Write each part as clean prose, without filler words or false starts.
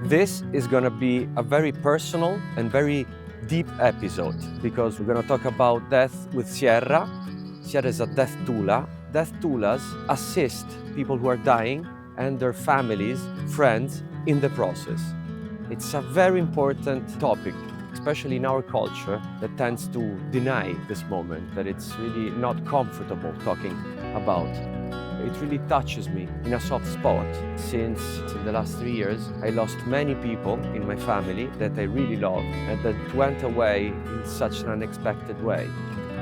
This is going to be a very personal and very deep episode because we're going to talk about death with Sierra. Sierra is a death doula. Death doulas assist people who are dying and their families, friends in the process. It's a very important topic, especially in our culture that tends to deny this moment, that it's really not comfortable talking about. It really touches me in a soft spot since in the last 3 years I lost many people in my family that I really loved and that went away in such an unexpected way.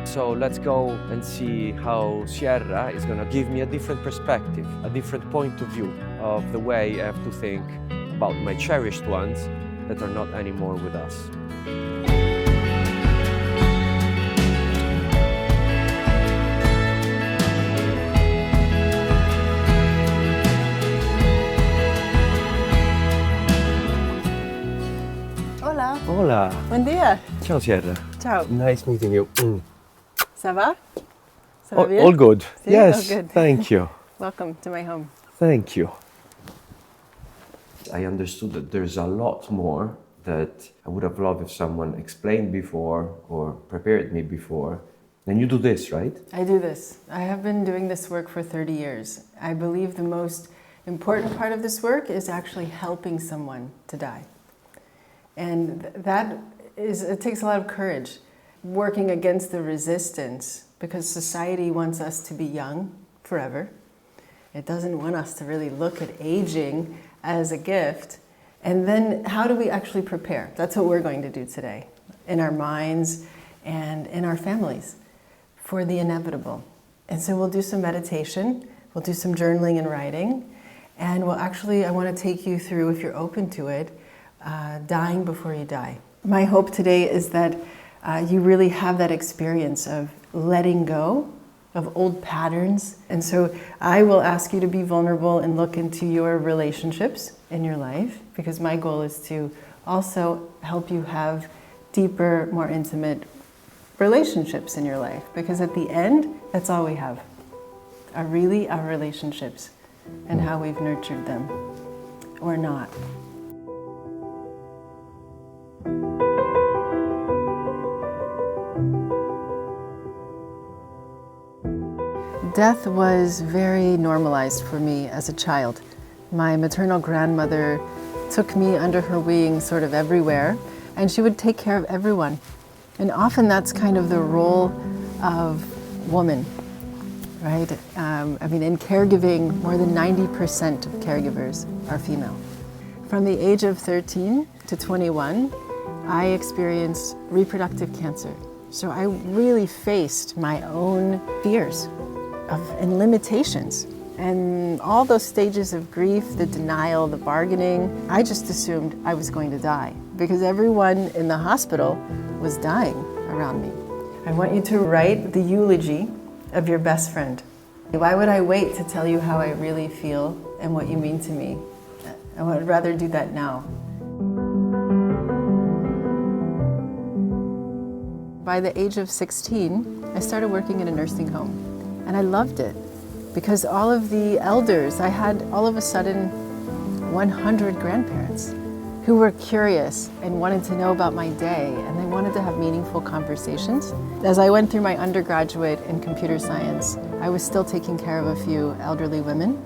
So let's go and see how Sierra is going to give me a different perspective, a different point of view of the way I have to think about my cherished ones that are not anymore with us. Hola. Hola. Buen día. Ciao Sierra. Ciao. Nice meeting you. Ça va? Ça va bien? All good. See? Yes, Oh, good. thank you. Welcome to my home. Thank you. I understood that there's a lot more that I would have loved if someone explained before or prepared me before. And you do this, right? I do this. I have been doing this work for 30 years. I believe the most important part of this work is actually helping someone to die. And it takes a lot of courage, working against the resistance, because society wants us to be young forever. It doesn't want us to really look at aging as a gift. And then how do we actually prepare? That's what we're going to do today, in our minds and in our families, for the inevitable. And so we'll do some meditation, we'll do some journaling and writing, and I want to take you through, if you're open to it, dying before you die. My hope today is that you really have that experience of letting go of old patterns. And so I will ask you to be vulnerable and look into your relationships in your life, because my goal is to also help you have deeper, more intimate relationships in your life. Because at the end, that's all we have, are really our relationships and how we've nurtured them or not. Death was very normalized for me as a child. My maternal grandmother took me under her wing sort of everywhere, and she would take care of everyone. And often that's kind of the role of woman, right? In caregiving, more than 90% of caregivers are female. From the age of 13 to 21, I experienced reproductive cancer. So I really faced my own fears and limitations. And all those stages of grief, the denial, the bargaining, I just assumed I was going to die because everyone in the hospital was dying around me. I want you to write the eulogy of your best friend. Why would I wait to tell you how I really feel and what you mean to me? I would rather do that now. By the age of 16, I started working in a nursing home. And I loved it because all of the elders, I had all of a sudden 100 grandparents who were curious and wanted to know about my day, and they wanted to have meaningful conversations. As I went through my undergraduate in computer science, I was still taking care of a few elderly women.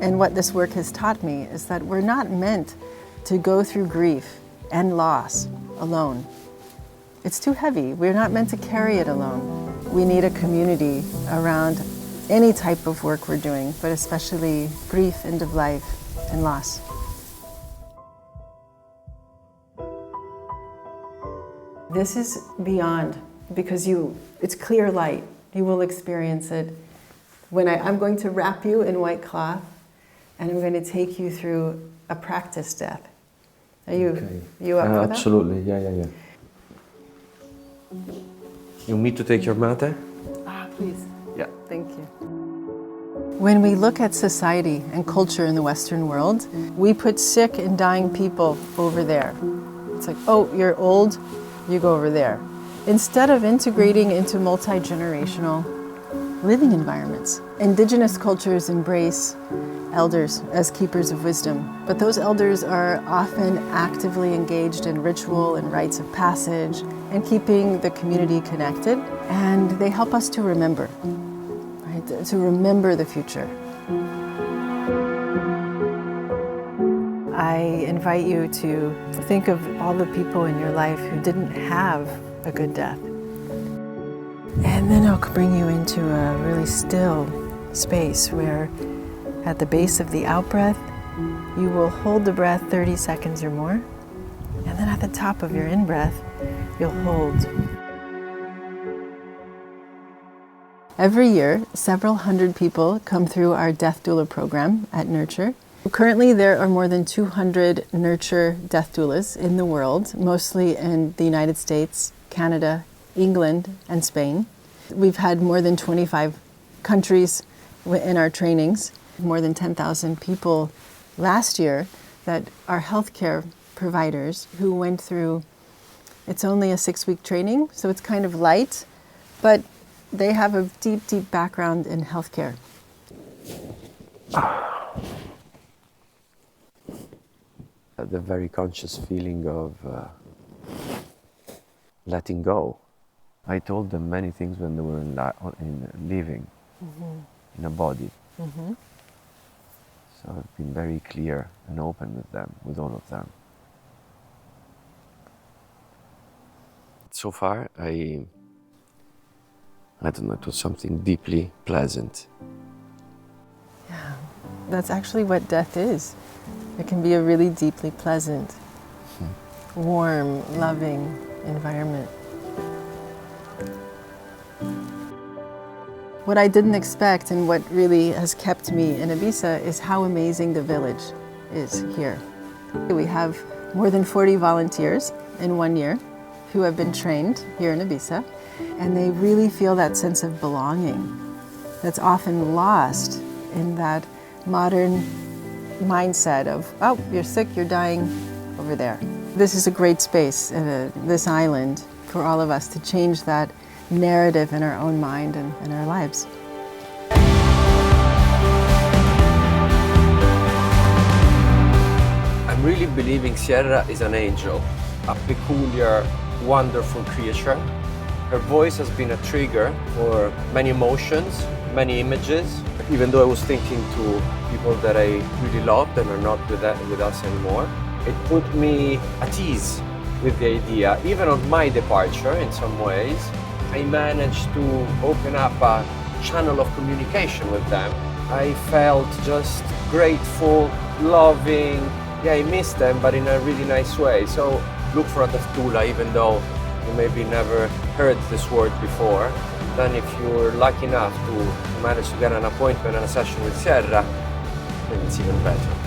And what this work has taught me is that we're not meant to go through grief and loss alone. It's too heavy. We're not meant to carry it alone. We need a community around any type of work we're doing, but especially grief, end of life, and loss. This is beyond, because it's clear light. You will experience it. I'm going to wrap you in white cloth, and I'm going to take you through a practice death. Are you up for that? Absolutely, yeah. You want me to take your mate? Please. Yeah. Thank you. When we look at society and culture in the Western world, we put sick and dying people over there. It's like, oh, you're old, you go over there. Instead of integrating into multi-generational living environments. Indigenous cultures embrace elders as keepers of wisdom, but those elders are often actively engaged in ritual and rites of passage and keeping the community connected, and they help us to remember, right? To remember the future. I invite you to think of all the people in your life who didn't have a good death. And then I'll bring you into a really still space where at the base of the out-breath, you will hold the breath 30 seconds or more. And then at the top of your in-breath, you'll hold. Every year, several hundred people come through our Death Doula program at Nurture. Currently, there are more than 200 Nurture death doulas in the world, mostly in the United States, Canada, England, and Spain. We've had more than 25 countries in our trainings, more than 10,000 people last year that are healthcare providers who went through, it's only a 6-week training, so it's kind of light, but they have a deep, deep background in healthcare. The very conscious feeling of letting go. I told them many things when they were in living in a body. So I've been very clear and open with them, with all of them. So far, I don't know, it was something deeply pleasant. Yeah, that's actually what death is. It can be a really deeply pleasant, warm, loving environment. What I didn't expect and what really has kept me in Ibiza is how amazing the village is here. We have more than 40 volunteers in 1 year who have been trained here in Ibiza, and they really feel that sense of belonging that's often lost in that modern mindset of, oh, you're sick, you're dying over there. This is a great space, this island, for all of us to change that narrative in our own mind and in our lives. I'm really believing Sierra is an angel, a peculiar, wonderful creature. Her voice has been a trigger for many emotions, many images. Even though I was thinking to people that I really loved and are not with us anymore, it put me at ease with the idea. Even on my departure, in some ways, I managed to open up a channel of communication with them. I felt just grateful, loving. Yeah, I miss them, but in a really nice way. So look for a death doula, even though you maybe never heard this word before. Then if you're lucky enough to manage to get an appointment and a session with Sierra, then it's even better.